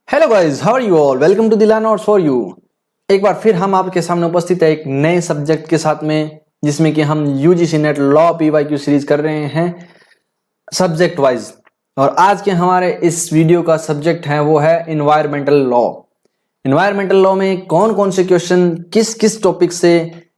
Hello guys, how are you all? Welcome to the learn notes for you. एक बार फिर हम आपके सामने उपस्थित है एक नए सब्जेक्ट के साथ में, जिसमें कि हम UGC net law PYQ series कर रहे हैं सब्जेक्ट वाइज। और आज के हमारे इस वीडियो का सब्जेक्ट है वो है इन्वायरमेंटल लॉ। इन्वायरमेंटल लॉ में कौन कौन से क्वेश्चन किस किस टॉपिक से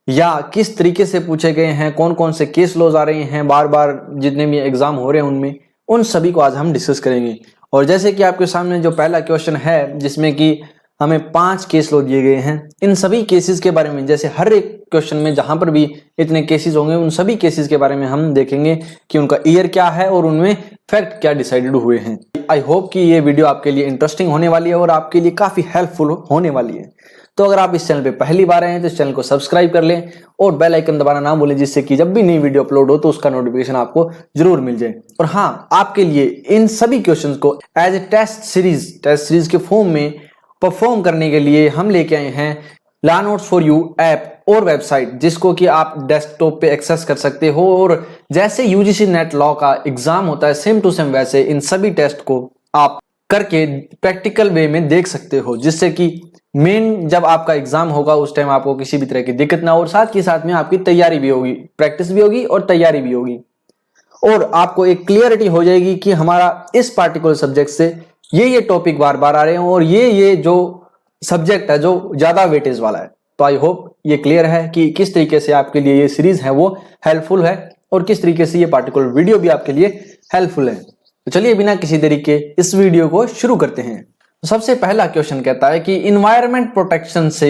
या किस तरीके से पूछे गए हैं, कौन कौन से केस लॉज आ रहे हैं बार बार जितने भी एग्जाम हो रहे हैं उनमें, उन सभी को आज हम डिस्कस करेंगे। और जैसे कि आपके सामने जो पहला क्वेश्चन है, जिसमें कि हमें 5 केस लॉ दिए गए हैं, इन सभी केसेस के बारे में, जैसे हर एक क्वेश्चन में जहां पर भी इतने केसेस होंगे उन सभी केसेस के बारे में हम देखेंगे कि उनका ईयर क्या है और उनमें फैक्ट क्या डिसाइडेड हुए हैं। आई होप कि ये वीडियो आपके लिए इंटरेस्टिंग होने वाली है और आपके लिए काफी हेल्पफुल होने वाली है। तो अगर आप इस चैनल पे पहली बार आए हैं तो इस चैनल को सब्सक्राइब कर लें और बेल आइकन दबाना ना भूलें, जिससे कि जब भी नई वीडियो अपलोड हो तो उसका नोटिफिकेशन आपको जरूर मिल जाए। और हाँ, आपके लिए इन सभी क्वेश्चंस को एज ए टेस्ट सीरीज के फॉर्म में परफॉर्म करने के लिए हम लेके आए हैं learn notes for you app और वेबसाइट, जिसको कि आप डेस्कटॉप पे एक्सेस कर सकते हो। और जैसे यूजीसी नेट लॉ का एग्जाम होता है सेम टू सेम, वैसे इन सभी टेस्ट को आप करके प्रैक्टिकल वे में देख सकते हो, जिससे कि मेन जब आपका एग्जाम होगा उस टाइम आपको किसी भी तरह की दिक्कत ना हो, और साथ ही साथ में आपकी तैयारी भी होगी, प्रैक्टिस भी होगी और तैयारी भी होगी। और आपको एक क्लियरिटी हो जाएगी कि हमारा इस पार्टिकुलर सब्जेक्ट से ये टॉपिक बार बार आ रहे हैं और ये जो सब्जेक्ट है जो ज्यादा वेटेज वाला है। तो आई होप ये क्लियर है कि किस तरीके से आपके लिए ये सीरीज है वो हेल्पफुल है और किस तरीके से ये पार्टिकुलर वीडियो भी आपके लिए हेल्पफुल है। तो चलिए बिना किसी देरी के इस वीडियो को शुरू करते हैं। तो सबसे पहला क्वेश्चन कहता है कि इन्वायरमेंट प्रोटेक्शन से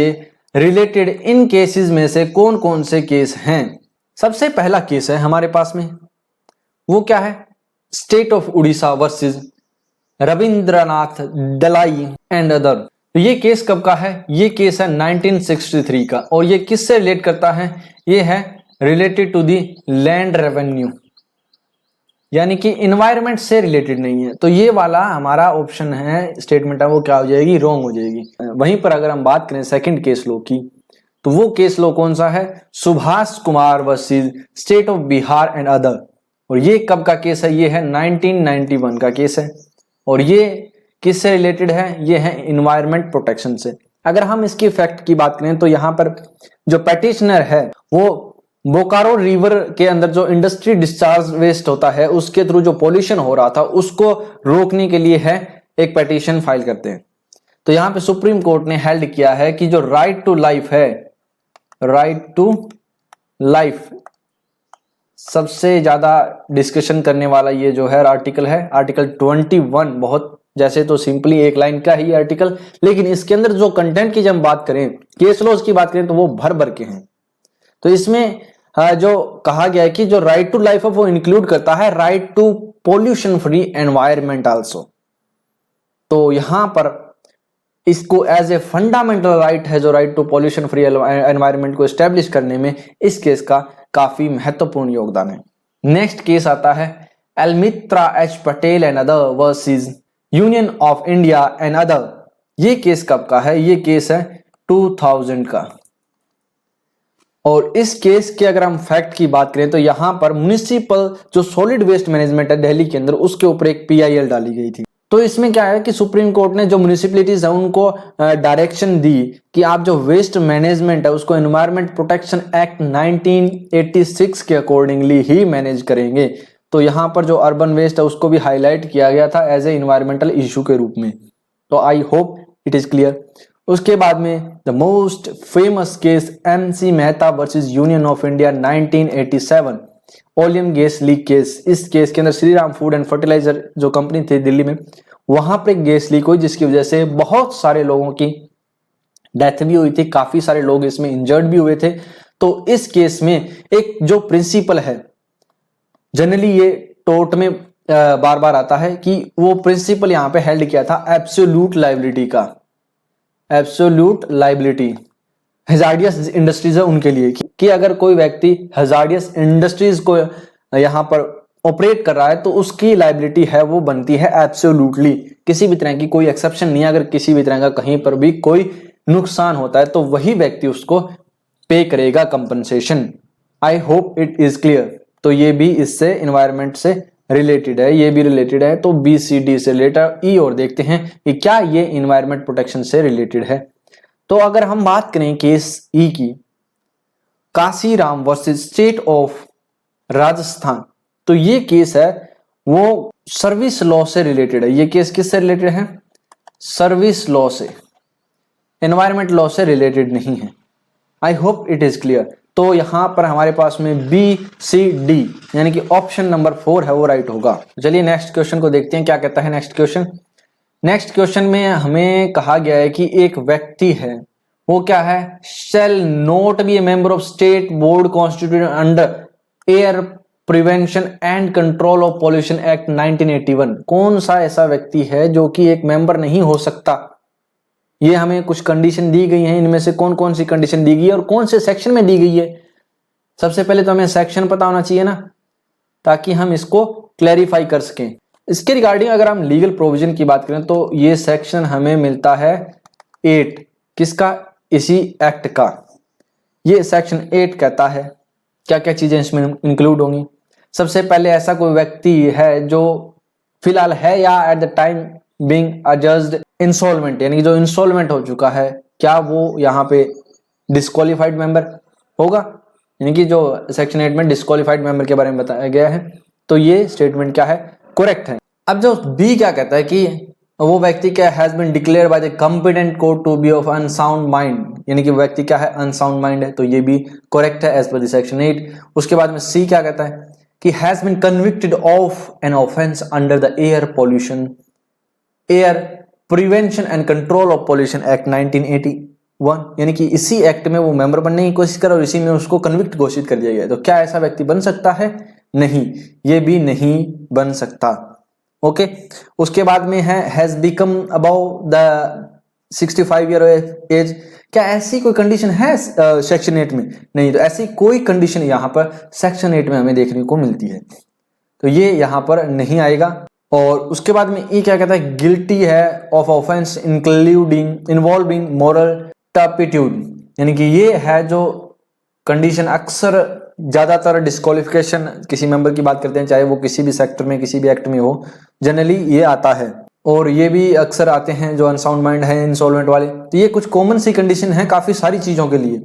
रिलेटेड इन केसेस में से कौन कौन से केस हैं। सबसे पहला केस है हमारे पास में, वो क्या है? State of Orissa versus Rabindranath Dalai and other. तो ये केस कब का है? ये केस है 1963 का। और ये किससे रिलेट करता है? ये है related to the land revenue, यानी कि इन्वायरमेंट से रिलेटेड नहीं है। तो ये वाला हमारा ऑप्शन है, स्टेटमेंट है, वो क्या हो जाएगी? रॉन्ग हो जाएगी। वहीं पर अगर हम बात करें सेकंड केस लॉ की, तो वो केस लॉ कौन सा है? Subhash Kumar versus state of Bihar and other. और ये कब का केस है? ये है 1991 का केस है। और ये किससे रिलेटेड है? ये है इन्वायरमेंट प्रोटेक्शन से। अगर हम इसकी फैक्ट की बात करें तो यहाँ पर जो पेटिशनर है वो बोकारो रिवर के अंदर जो इंडस्ट्री डिस्चार्ज वेस्ट होता है उसके थ्रू जो पॉल्यूशन हो रहा था उसको रोकने के लिए है एक पेटिशन फाइल करते हैं। तो यहाँ पे सुप्रीम कोर्ट ने हेल्ड किया है कि जो राइट टू लाइफ है, राइट टू लाइफ सबसे ज्यादा डिस्कशन करने वाला ये जो है आर्टिकल है, आर्टिकल 21। बहुत जैसे तो सिंपली एक लाइन का ही आर्टिकल, लेकिन इसके अंदर जो कंटेंट की जब हम बात करें, केस लॉज की बात करें, तो वो भर भर के हैं। तो इसमें जो कहा गया है कि जो राइट टू लाइफ है वो इंक्लूड करता है right to pollution free environment also. तो यहां पर इसको एज ए फंडामेंटल राइट है, जो right to pollution free environment को एस्टेब्लिश करने में इस केस का काफी महत्वपूर्ण योगदान है। नेक्स्ट केस आता है Almitra H Patel and other versus Union of India and other. ये केस कब का है? ये केस है 2000 का। और इस केस के अगर हम फैक्ट की बात करें तो यहां पर म्युनिसिपल जो सॉलिड वेस्ट मैनेजमेंट है दिल्ली के अंदर, उसके ऊपर एक PIL डाली गई थी। तो इसमें क्या है कि सुप्रीम कोर्ट ने जो म्युनिसिपैलिटीज है उनको डायरेक्शन दी कि आप जो वेस्ट मैनेजमेंट है उसको एनवायरमेंट प्रोटेक्शन एक्ट 1986 के अकॉर्डिंगली ही मैनेज करेंगे। तो यहां पर जो अर्बन वेस्ट है उसको भी हाईलाइट किया गया था एज ए इन्वायरमेंटल इशू के रूप में। तो I hope it is clear. उसके बाद में the most famous case MC Mehta versus Union of India 1987, oleum gas leak case. इस केस के अंदर Shri Ram food and fertiliser जो कंपनी थी दिल्ली में, वहां पर एक गैस लीक हुई जिसकी वजह से बहुत सारे लोगों की डेथ भी हुई थी, काफी सारे लोग इसमें इंजर्ड भी हुए थे। तो इस केस में एक जो प्रिंसिपल है, जनरली ये टोर्ट में बार बार आता है कि वो प्रिंसिपल यहां पे हेल्ड किया था एब्सोल्यूट लायबिलिटी का। एब्सोल्यूट लायबिलिटी हजार्डियस इंडस्ट्रीज है उनके लिए कि अगर कोई व्यक्ति हजार्डियस इंडस्ट्रीज को यहां पर ऑपरेट कर रहा है तो उसकी लायबिलिटी है वो बनती है एब्सोल्यूटली, किसी भी तरह की कोई एक्सेप्शन नहीं है। अगर किसी भी तरह का कहीं पर भी कोई नुकसान होता है तो वही व्यक्ति उसको पे करेगा compensation. I hope it is clear. तो ये भी इससे एनवायरमेंट से रिलेटेड है, ये भी रिलेटेड है, तो बी सी डी से रिलेटेड। ई और देखते हैं कि क्या ये इन्वायरमेंट प्रोटेक्शन से रिलेटेड है। तो अगर हम बात करें केस ई की, Kashiram versus state of Rajasthan, तो ये केस है वो सर्विस लॉ से रिलेटेड है। ये केस किससे रिलेटेड है? सर्विस लॉ से, एनवायरमेंट लॉ से रिलेटेड नहीं है। आई होप इट इज क्लियर। तो यहां पर हमारे पास में बी सी डी यानी कि ऑप्शन नंबर 4 है वो राइट होगा। चलिए नेक्स्ट क्वेश्चन को देखते हैं क्या कहता है नेक्स्ट क्वेश्चन। नेक्स्ट क्वेश्चन में हमें कहा गया है कि एक व्यक्ति है, वो क्या है, shall not be A member of state board constituted under air prevention and control of pollution act 1981। कौन सा ऐसा व्यक्ति है जो कि एक मेंबर नहीं हो सकता? ये हमें कुछ कंडीशन दी गई हैं, इनमें से कौन कौन सी कंडीशन दी गई है और कौन से सेक्शन में दी गई है। सबसे पहले तो हमें सेक्शन पता होना चाहिए ना, ताकि हम इसको क्लैरिफाई कर सकें। इसके रिगार्डिंग अगर हम लीगल प्रोविजन की बात करें तो ये सेक्शन हमें मिलता है 8, किसका? इसी एक्ट का। ये सेक्शन 8 कहता है क्या क्या चीजें इसमें इंक्लूड होंगी। सबसे पहले ऐसा कोई व्यक्ति है जो फिलहाल है या एट द टाइम बीइंग अजस्ड इंसॉल्वेंट, यानी कि जो इंसॉल्वेंट हो चुका है, क्या वो यहाँ पे डिस्क्वालिफाइड मेंबर होगा? यानी कि जो सेक्शन 8 में डिस्क्वालिफाइड मेंबर के बारे में बताया गया है, तो ये स्टेटमेंट क्या है? करेक्ट है। अब जो बी क्या कहता है कि वो व्यक्ति क्या has been declare by the competent court to be of unsound mind, यानी कि व्यक्ति क्या है, अनसाउंड माइंड है, तो ये भी करेक्ट है एज पर द सेक्शन 8। उसके बाद में सी क्या कहता है कि has been convicted of an offence under the air prevention and control of pollution act 1981, यानी कि इसी एक्ट में वो मेंबर बनने की कोशिश कर और इसी में उसको कन्विक्ट घोषित कर दिया गया। तो क्या ऐसा व्यक्ति बन सकता है? नहीं, ये भी नहीं बन सकता। ओके। उसके बाद में है has become above the 65 year age. क्या ऐसी कोई कंडीशन है सेक्शन 8 में? नहीं, तो ऐसी कोई कंडीशन यहाँ पर सेक्शन 8 में हमें देखने को मिलती है, तो ये यहाँ पर नहीं आएगा। और उसके बाद में ये क्या कहता है, गिल्टी है of offence including involving moral turpitude, यानी कि ये है जो कंडीशन अक्सर ज्यादातर डिस्क्वालिफिकेशन किसी मेंबर की बात करते हैं, चाहे वो किसी भी सेक्टर में किसी भी एक्ट में हो, जनरली ये आता है। और ये भी अक्सर आते हैं जो अनसाउंड माइंड है, इंसॉल्वेंट वाले। तो ये कुछ कॉमन सी कंडीशन है काफी सारी चीजों के लिए,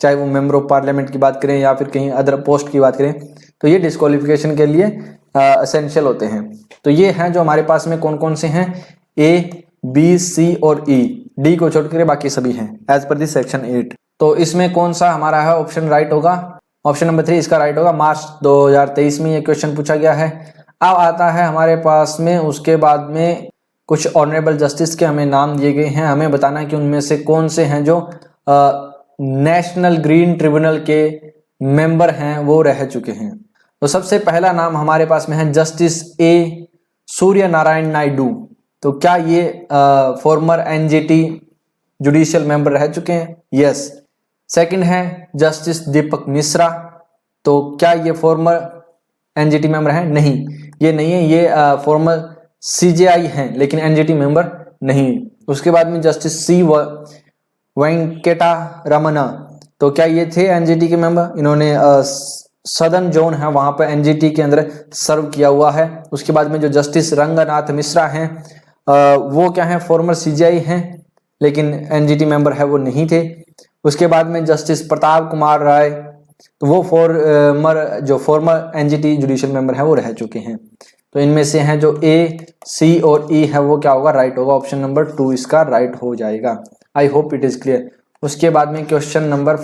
चाहे वो मेंबर ऑफ पार्लियामेंट की बात करें या फिर कहीं अदर पोस्ट की बात करें, तो ये डिस्क्वालिफिकेशन के लिए एसेंशियल होते हैं। तो ये हैं जो हमारे पास में कौन कौन से हैं, ए बी सी और ई, डी को छोड़कर बाकी सभी हैं एज पर दिस सेक्शन 8। तो इसमें कौन सा हमारा है ऑप्शन राइट होगा? ऑप्शन नंबर 3 इसका राइट होगा। मार्च 2023 में ये क्वेश्चन पूछा गया है। अब आता है हमारे पास में उसके बाद में कुछ ऑनरेबल जस्टिस के हमें नाम दिए गए हैं, हमें बताना है कि उनमें से कौन से हैं जो नेशनल ग्रीन ट्रिब्यूनल के मेंबर हैं वो रह चुके हैं। तो सबसे पहला नाम हमारे पास में है जस्टिस ए सूर्य नारायण नायडू। तो क्या ये फॉर्मर एनजीटी जुडिशियल मेंबर रह चुके हैं? यस। सेकंड है जस्टिस दीपक मिश्रा। तो क्या ये फॉर्मर एनजीटी मेंबर हैं? नहीं, ये नहीं है, ये फॉर्मर सीजेआई हैं लेकिन एनजीटी मेंबर नहीं। उसके बाद में जस्टिस सी वेंकटा रमना। तो क्या ये थे एनजीटी के मेंबर? इन्होंने सदर्न जोन है वहां पर एनजीटी के अंदर सर्व किया हुआ है। उसके बाद में जो जस्टिस रंगनाथ मिश्रा हैं वो क्या है, फॉर्मर सीजीआई हैं लेकिन एनजीटी मेंबर है वो नहीं थे। उसके बाद में जस्टिस प्रताप कुमार राय, तो वो फॉर्मर एनजीटी जुडिशियल मेंबर है वो रह चुके हैं। तो इनमें से हैं जो ए सी और ई है वो क्या होगा, राइट होगा। ऑप्शन नंबर 2 इसका राइट हो जाएगा। आई होप इट इज क्लियर। उसके बाद में क्वेश्चन नंबर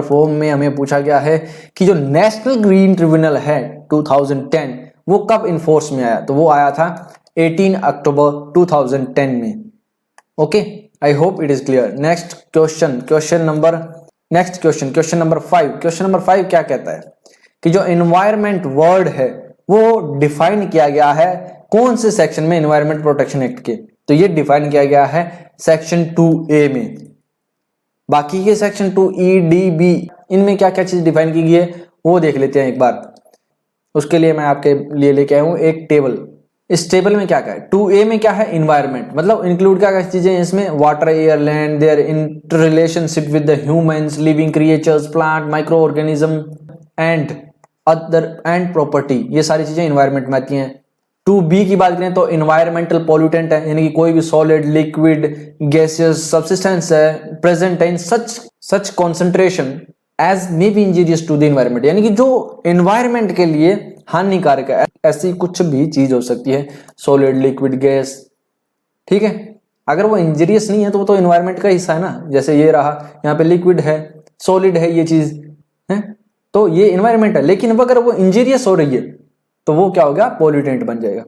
4 में हमें पूछा गया है कि जो नेशनल ग्रीन ट्रिब्यूनल है 2010 वो कब इन्फोर्स में आया? तो वो आया था 18 अक्टूबर 2010 में। Okay, I hope it is clear. Next question number 5। Question number 5 क्या कहता है कि जो एनवायरमेंट वर्ड है वो डिफाइन किया गया है कौन से सेक्शन में, एनवायरमेंट प्रोटेक्शन एक्ट के? तो ये डिफाइन किया गया है सेक्शन 2A में। बाकी के सेक्शन 2E, D, B इनमें क्या क्या चीज डिफाइन की गई है वो देख लेते हैं एक बार। उसके लिए मैं आपके लिए लेके आया हूं एक टेबल। इस टेबल में क्या क्या है? 2A में क्या है, इन्वायरमेंट, मतलब इंक्लूड क्या क्या चीजें इसमें, water, air, land, their interrelationship with the humans, living creatures, plant, micro organism and other and property, ये सारी चीजें इन्वायरमेंट में आती हैं। 2b की बात करें तो इन्वायरमेंटल पॉल्यूटेंट है, यानी कि कोई भी सॉलिड, लिक्विड, गैसियस सब्सटेंस है present in such concentration as may be injurious to the environment, यानी कि जो इन्वायरमेंट के लिए हानिकारक है, ऐसी कुछ भी चीज हो सकती है, सॉलिड, लिक्विड, गैस, ठीक है। अगर वो इंजीरियस नहीं है तो वो तो इन्वायरमेंट का हिस्सा है ना, जैसे ये रहा, यहाँ पे लिक्विड है, सॉलिड है, ये चीज है, तो ये इन्वायरमेंट है। लेकिन अगर वो इंजीरियस हो रही है तो वो क्या होगा, पॉल्यूटेंट बन जाएगा।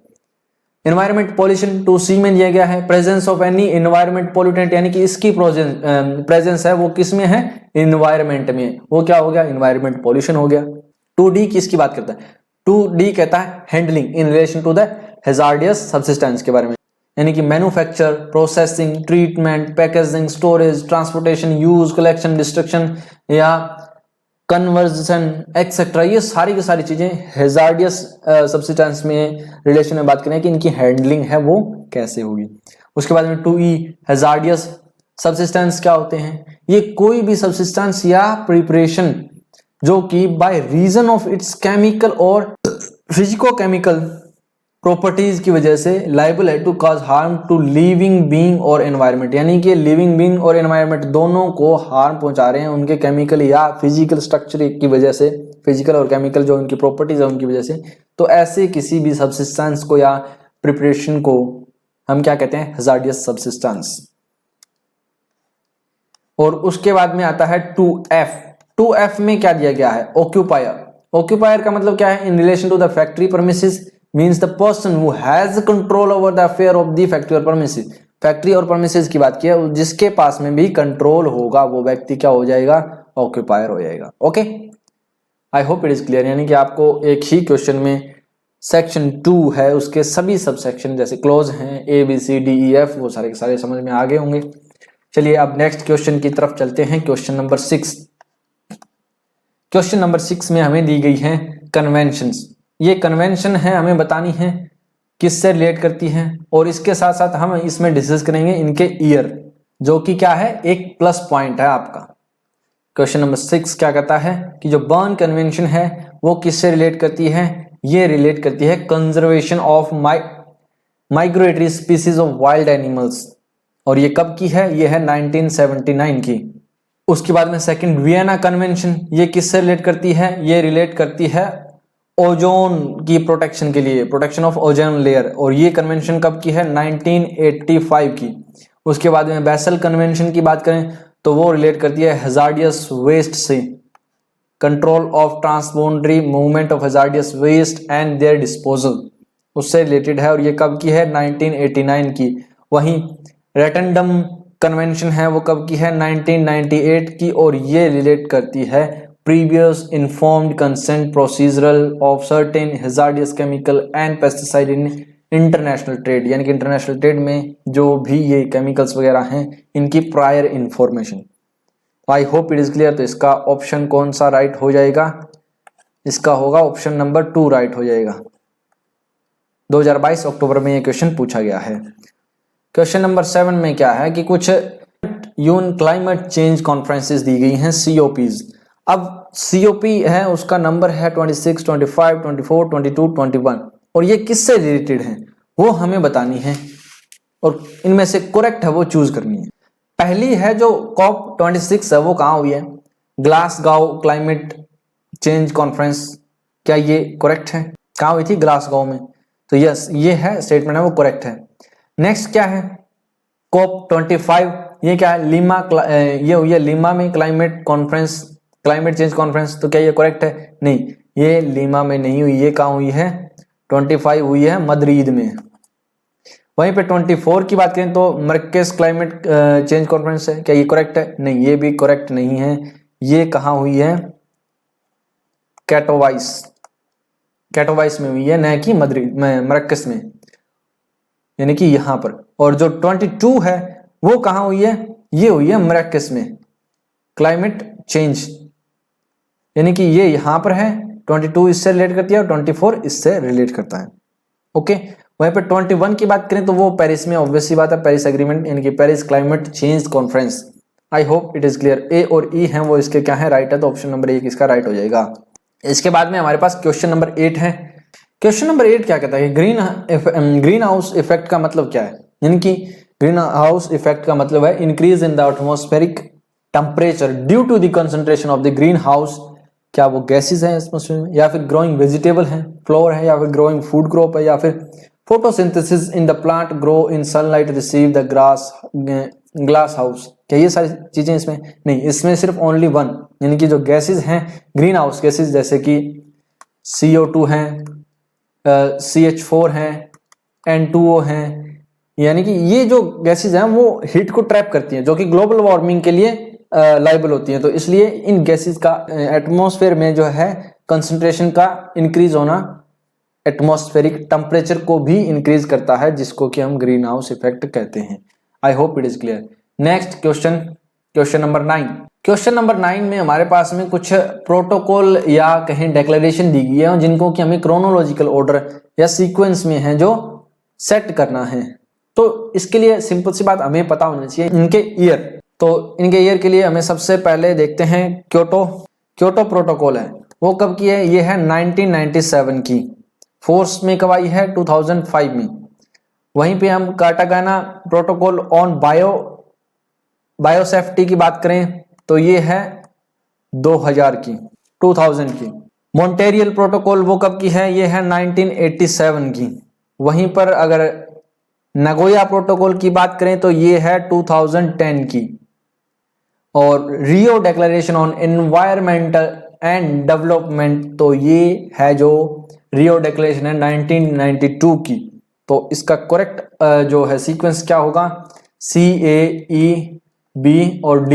इन्वायरमेंट पॉल्यूशन 2c में दिया गया है, presence of any environment pollutant, यानी कि इसकी प्रेजेंस है वो किस में है, इन्वायरमेंट में, वो क्या हो गया, इन्वायरमेंट पॉल्यूशन हो गया। 2d किसकी बात करता है, 2d कहता है handling in relation to the hazardous substance के बारे में, यानी कि manufacture, processing, treatment, packaging, storage, transportation, use, collection, destruction या कन्वर्जन एक्सेट्रा, ये सारी की सारी चीजें हैजार्डियस सब्सटेंस में रिलेशन में बात करें कि इनकी हैंडलिंग है वो कैसे होगी। उसके बाद में 2e हैजार्डियस सब्सटेंस क्या होते हैं, ये कोई भी सब्सटेंस या प्रिपरेशन जो कि by reason of its chemical और फिजिको-केमिकल प्रॉपर्टीज की वजह से लाइबल है to cause harm to living being और एनवायरनमेंट, यानी कि लिविंग बीइंग और एनवायरनमेंट दोनों को हार्म पहुंचा रहे हैं उनके केमिकल या फिजिकल स्ट्रक्चर की वजह से, फिजिकल और केमिकल जो उनकी प्रॉपर्टीज है उनकी वजह से। तो ऐसे किसी भी सब्सटेंस को या प्रिपरेशन को हम क्या कहते हैं, हैजार्डियस सब्सटेंस। और उसके बाद में आता है 2f। 2f में क्या दिया गया है, ऑक्यूपायर। ऑक्यूपायर का मतलब क्या है, in relation to the factory premises means the person who has control over the affair of the factory or premises। Factory और premises की बात किया, जिसके पास में भी कंट्रोल होगा वो व्यक्ति क्या हो जाएगा, ऑक्यूपायर हो जाएगा। Okay, I hope it is clear, यानी कि आपको एक ही क्वेश्चन में सेक्शन 2 है उसके सभी सब सेक्शन जैसे क्लोज हैं ABCDEF वो सारे के सारे समझ में आ गए होंगे। चलिए अब नेक्स्ट क्वेश्चन की तरफ चलते हैं, क्वेश्चन नंबर 6। क्वेश्चन नंबर 6 में हमें दी गई है कन्वेंशंस। ये कन्वेंशन है, हमें बतानी है किससे रिलेट करती हैं, और इसके साथ साथ हम इसमें डिस्कस करेंगे इनके ईयर, जो कि क्या है, एक प्लस पॉइंट है आपका। क्वेश्चन नंबर 6 क्या कहता है कि जो बर्न कन्वेंशन है वो किससे रिलेट करती है, ये रिलेट करती है conservation of migratory species of wild animals, और ये कब की है, ये है 1979 की। उसके बाद में सेकंड वियना कन्वेंशन, ये किससे रिलेट करती है, ये रिलेट करती है ओजोन की प्रोटेक्शन के लिए, प्रोटेक्शन ऑफ ओजोन लेयर, और ये कन्वेंशन कब की है, 1985 की। उसके बाद में बेसल कन्वेंशन की बात करें तो वो रिलेट करती है हैजार्डियस वेस्ट से, control of transboundary movement of hazardous waste and their disposal, उससे रिलेटेड है, और ये कब की है, 1989 की। वहीं रेटनडम कन्वेंशन है वो कब की है, 1998 की, और ये रिलेट करती है previous informed consent procedural of certain hazardous chemical and pesticide in international trade, यानी कि इंटरनेशनल ट्रेड में जो भी ये केमिकल्स वगैरह हैं इनकी prior information. I hope it is clear. तो इसका ऑप्शन कौन सा राइट हो जाएगा, इसका होगा ऑप्शन नंबर 2 राइट हो जाएगा। 2022 अक्टूबर में ये क्वेश्चन पूछा गया है। क्वेश्चन नंबर 7 में क्या है कि कुछ यून क्लाइमेट चेंज कॉन्फ्रेंसेस दी गई हैं, COPs। अब COP है उसका नंबर है 26, 25, 24, 22, 21, और ये किससे रिलेटेड है वो हमें बतानी है, और इनमें से करेक्ट है वो चूज करनी है। पहली है जो COP26 है वो कहाँ हुई है, ग्लासगो क्लाइमेट चेंज कॉन्फ्रेंस। क्या ये करेक्ट है, कहाँ हुई थी, ग्लासगो में, तो यस ये है स्टेटमेंट है वो करेक्ट है। नेक्स्ट क्या है, COP25, ये क्या है, लीमा, ये हुई है लीमा में climate conference, climate change conference, तो क्या ये करेक्ट है, नहीं ये लीमा में नहीं हुई, ये कहाँ हुई है, 25 हुई है मद्रिद में। वहीं पे 24 की बात करें तो मरकज क्लाइमेट चेंज कॉन्फ्रेंस है, क्या ये करेक्ट है, नहीं ये भी करेक्ट नहीं है, ये कहाँ हुई है, कैटोवाइस, कैटोवाइस में हुई है, न कि मद्रिद में, मरकज में, यानी कि यहाँ पर। और जो 22 है वो कहाँ हुई है, ये हुई है मरकज में, क्लाइमेट चेंज, यानी कि ये यहां पर है, 22 इससे रिलेट करती है और 24 इससे रिलेट करता है। ओके, वहीं पे 21 की बात करें तो वो पेरिस में, ऑब्वियस सी बात है, पेरिस एग्रीमेंट, यानी कि Paris climate change conference. I hope it is clear. A और ई हैं वो इसके क्या है, राइट है, तो ऑप्शन नंबर 1 इसका राइट हो जाएगा। इसके बाद में हमारे पास क्वेश्चन नंबर 8 है। क्वेश्चन नंबर 8 क्या कहता है? ग्रीन हाउस इफेक्ट का मतलब क्या है? यानी कि ग्रीन हाउस इफेक्ट का मतलब है increase in the atmospheric temperature due to the concentration of the green house. क्या वो गैसेस हैं एटमॉस्फेयर में, या फिर ग्रोइंग वेजिटेबल है, फ्लोर है, या फिर ग्रोइंग फूड क्रॉप है, या फिर photosynthesis in the plant grow in sunlight receive the glass house. क्या ये सारी चीजें इसमें? नहीं, इसमें सिर्फ ओनली वन, यानी कि जो गैसेस हैं ग्रीन हाउस गैसेस, जैसे कि CO2 है, CH4 है, N2O है, यानी कि ये जो गैसेस हैं वो हीट को ट्रैप करती हैं, जो कि ग्लोबल वार्मिंग के लिए लाइबल होती हैं। तो इसलिए इन गैसेस का एटमॉस्फेयर में जो है कंसंट्रेशन का इंक्रीज होना एटमॉस्फेरिक टेम्परेचर को भी इंक्रीज करता है, जिसको कि हम ग्रीन हाउस इफेक्ट कहते हैं। आई hope it is clear. Next question, question number 9। Question number 9 में हमारे पास में कुछ प्रोटोकॉल या कहें डेक्लेरेशन दी गई है, जिनको कि हमें क्रोनोलॉजिकल ऑर्डर या सीक्वेंस में है जो सेट करना है। तो इसके लिए सिंपल सी बात हमें पता होना चाहिए इनके ईयर। तो इनके ईयर के लिए हमें सबसे पहले देखते हैं क्योटो प्रोटोकॉल है, वो कब की है? ये है 1997 की। फोर्स में कब आई है? 2005 में। वहीं पे हम कार्टागाना प्रोटोकॉल ऑन बायोसेफ्टी की बात करें तो ये है 2000 की। मॉन्टेरियल प्रोटोकॉल वो कब की है? ये है 1987 की। वहीं पर अगर नगोया प्रोटोकॉल की बात करें तो ये है 2010 की। और Rio declaration on environmental and development, तो ये है जो रियो डिक्लेरेशन है 1992 की। तो इसका करेक्ट जो है सीक्वेंस क्या होगा? CAEB और D।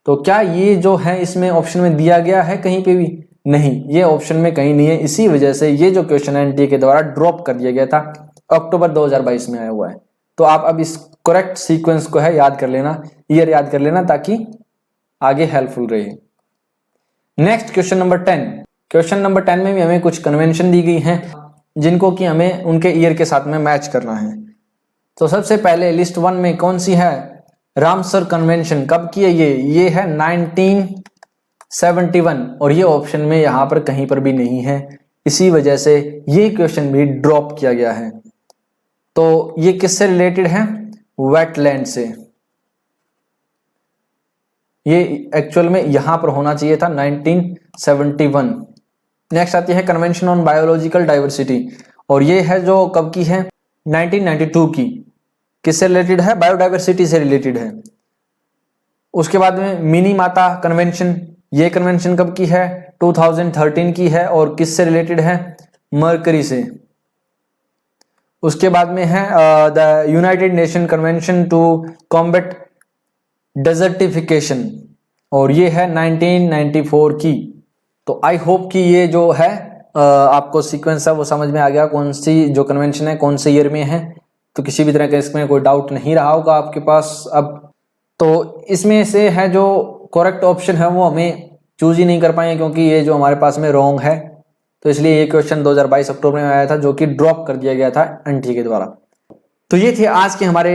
तो क्या ये जो है इसमें ऑप्शन में दिया गया है कहीं पे भी? नहीं, ये ऑप्शन में कहीं नहीं है। इसी वजह से ये जो क्वेश्चन है NTA के द्वारा ड्रॉप कर दिया गया था, अक्टूबर 2022 में आया हुआ है। तो आप अब इस करेक्ट सीक्वेंस को है याद कर लेना, ईयर याद कर लेना, ताकि आगे हेल्पफुल रहे। Next question number 10। Question number 10 में भी हमें कुछ कन्वेंशन दी गई हैं, जिनको कि हमें उनके ईयर के साथ में मैच करना है। तो सबसे पहले लिस्ट 1 में कौन सी है? रामसर कन्वेंशन कब की है? ये है 1971, और ये ऑप्शन में यहां पर कहीं पर भी नहीं है। इसी वजह से ये क्वेश्चन भी ड्रॉप किया गया है। तो ये किससे रिलेटेड है? वेटलैंड से। ये एक्चुअल में यहां पर होना चाहिए था 1971। नेक्स्ट आती है कन्वेंशन ऑन बायोलॉजिकल डाइवर्सिटी, और ये है जो कब की है? 1992 की। किससे रिलेटेड है? बायोडाइवर्सिटी से रिलेटेड है। उसके बाद में मिनी माता कन्वेंशन, ये कन्वेंशन कब की है? 2013 की है, और किससे रिलेटेड है? मरकरी से। उसके बाद में है the United Nation convention to combat desertification, और ये है 1994 की। तो आई होप कि ये जो है आपको सीक्वेंस है वो समझ में आ गया, कौन सी जो कन्वेंशन है कौन से ईयर में है। तो किसी भी तरह का इसमें कोई डाउट नहीं रहा होगा आपके पास अब। तो इसमें से है जो करेक्ट ऑप्शन है वो हमें चूज ही नहीं कर पाए, क्योंकि ये जो हमारे पास में रॉन्ग है। तो इसलिए ये क्वेश्चन 2022 अक्टूबर में आया था, जो कि ड्रॉप कर दिया गया था NTA के द्वारा। तो ये थे आज के हमारे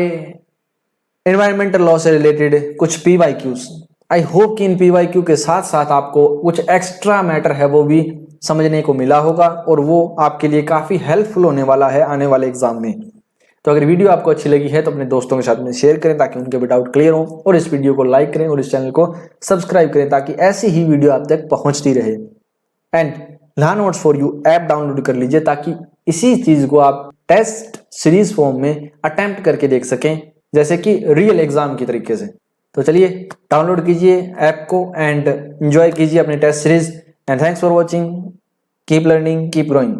एनवायरमेंटल लॉ से रिलेटेड कुछ PYQs। आई होप कि इन PYQ के साथ साथ आपको कुछ एक्स्ट्रा मैटर है वो भी समझने को मिला होगा, और वो आपके लिए काफी हेल्पफुल होने वाला है आने वाले एग्जाम में। तो अगर वीडियो आपको अच्छी लगी है तो अपने दोस्तों के साथ में शेयर करें, ताकि उनके भी डाउट क्लियर हो, और इस वीडियो को लाइक करें और इस चैनल को सब्सक्राइब करें, ताकि ऐसी ही वीडियो आप तक पहुंचती रहे। And learn notes for you app download कर लीजिए, ताकि इसी चीज को आप टेस्ट सीरीज फॉर्म में अटेम्प्ट करके देख सकें, जैसे कि रियल एग्जाम की तरीके से। तो चलिए डाउनलोड कीजिए ऐप को एंड एंजॉय कीजिए अपने test series. And thanks for watching. Keep learning, keep growing.